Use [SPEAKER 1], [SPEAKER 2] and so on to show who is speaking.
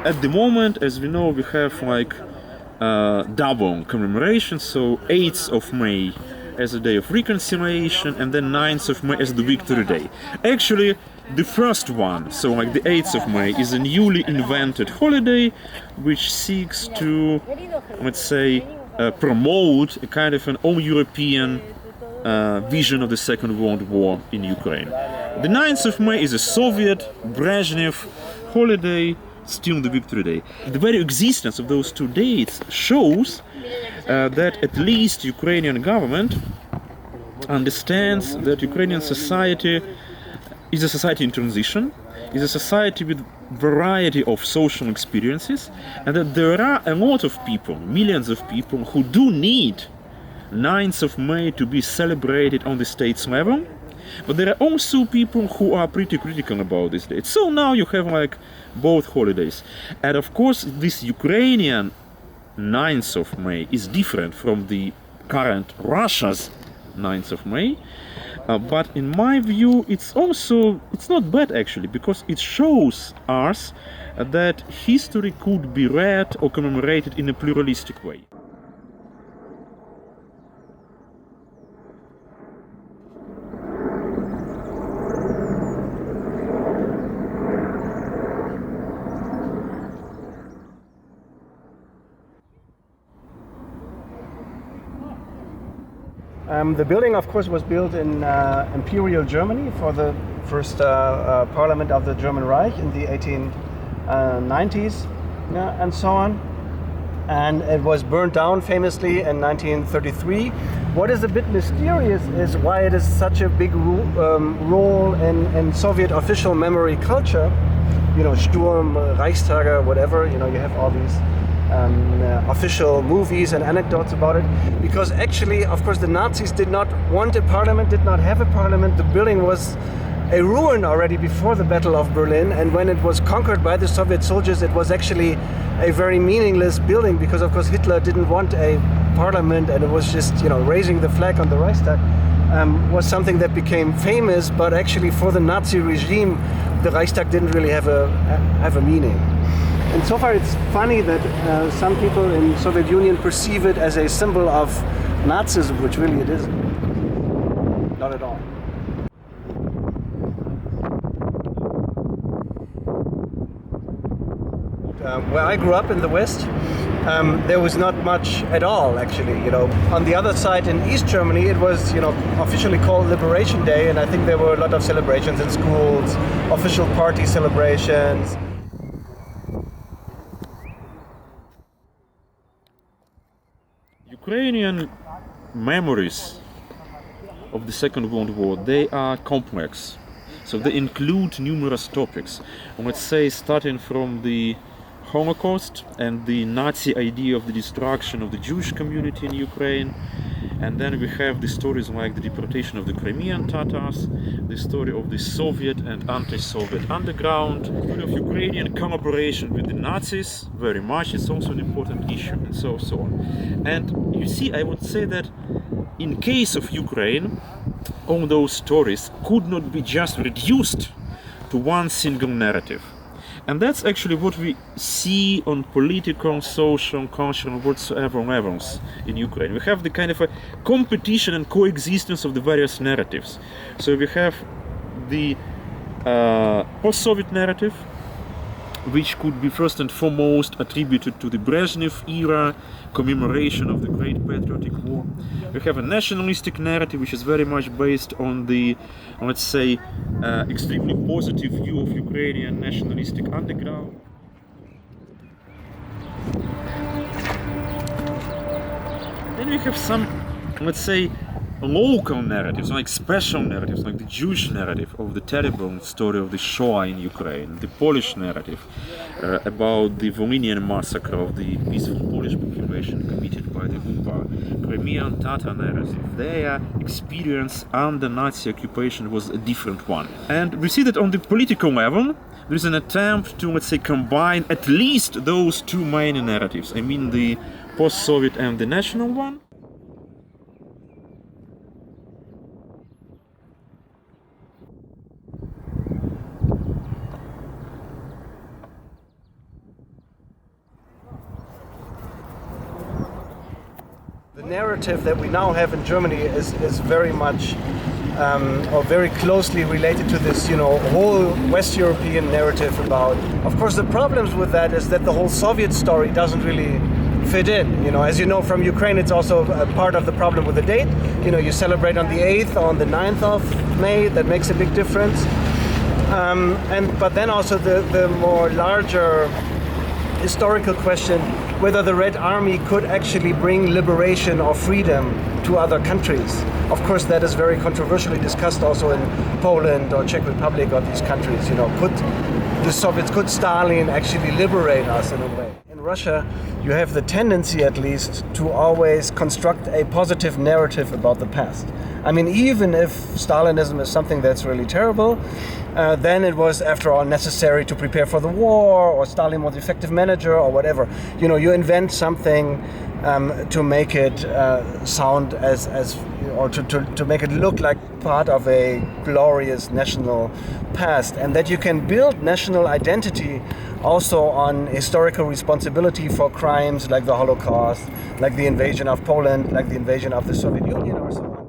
[SPEAKER 1] at the moment, as we know, we have like double commemoration, so 8th of May as a day of reconciliation, and then 9th of May as the Victory Day. Actually, the first one, so like the 8th of May, is a newly invented holiday which seeks to, let's say, promote a kind of an all-European vision of the Second World War in Ukraine. The 9th of May is a Soviet Brezhnev holiday, still the Victory Day. The very existence of those two dates shows that at least Ukrainian government understands that Ukrainian society is a society in transition, is a society with variety of social experiences, and that there are a lot of people, millions of people, who do need 9th of May to be celebrated on the state's level, but there are also people who are pretty critical about this date. So now you have like both holidays. And of course, this Ukrainian 9th of May is different from the current Russia's 9th of May. But in my view, it's not bad actually, because it shows us that history could be read or commemorated in a pluralistic way.
[SPEAKER 2] The building, of course, was built in Imperial Germany for the first parliament of the German Reich in the 1890s and so on. And it was burnt down famously in 1933. What is a bit mysterious is why it is such a big role in Soviet official memory culture. You know, Sturm, Reichstage, whatever, you know, you have all these official movies and anecdotes about it, because actually, of course, the Nazis did not want a parliament, did not have a parliament. The building was a ruin already before the Battle of Berlin, and when it was conquered by the Soviet soldiers, it was actually a very meaningless building, because of course Hitler didn't want a parliament, and it was just, you know, raising the flag on the Reichstag was something that became famous, but actually for the Nazi regime, the Reichstag didn't really have a meaning. And so far it's funny that some people in the Soviet Union perceive it as a symbol of Nazism, which really it isn't. Not at all. Where I grew up in the West, there was not much at all, actually. You know, on the other side in East Germany, it was, you know, officially called Liberation Day, and I think there were a lot of celebrations in schools, official party celebrations.
[SPEAKER 1] Ukrainian memories of the Second World War, they are complex. So they include numerous topics. Let's say starting from the Holocaust and the Nazi idea of the destruction of the Jewish community in Ukraine. And then we have the stories like the deportation of the Crimean Tatars, the story of the Soviet and anti-Soviet underground, the story of Ukrainian collaboration with the Nazis, very much, it's also an important issue, and so on. And you see, I would say that in case of Ukraine, all those stories could not be just reduced to one single narrative. And that's actually what we see on political, social, cultural, whatsoever levels in Ukraine. We have the kind of a competition and coexistence of the various narratives. So we have the post-Soviet narrative, which could be first and foremost attributed to the Brezhnev era, commemoration of the Great Patriotic War. We have a nationalistic narrative, which is very much based on the, let's say, extremely positive view of Ukrainian nationalistic underground. Then we have some, let's say, local narratives, like special narratives, like the Jewish narrative of the terrible story of the Shoah in Ukraine, the Polish narrative about the Volhynian massacre of the peaceful Polish population committed by the UPA, Crimean Tatar narrative. Their experience under Nazi occupation was a different one. And we see that on the political level, there is an attempt to, let's say, combine at least those two main narratives. I mean the post-Soviet and the national one.
[SPEAKER 2] narrative that we now have in Germany is very much or very closely related to this, whole West European narrative about. Of course, the problems with that is that the whole Soviet story doesn't really fit in. As you know from Ukraine, it's also a part of the problem with the date. You celebrate on the 8th or on the 9th of May. That makes a big difference. But then also the more larger historical question, whether the Red Army could actually bring liberation or freedom to other countries. Of course, that is very controversially discussed also in Poland or Czech Republic or these countries. Could Stalin actually liberate us in a way? In Russia, you have the tendency, at least, to always construct a positive narrative about the past. I mean, even if Stalinism is something that's really terrible, then it was, after all, necessary to prepare for the war, or Stalin was effective manager, or whatever. You invent something to make it sound or to make it look like part of a glorious national past, and that you can build national identity also on historical responsibility for crimes like the Holocaust, like the invasion of Poland, like the invasion of the Soviet Union, or so on.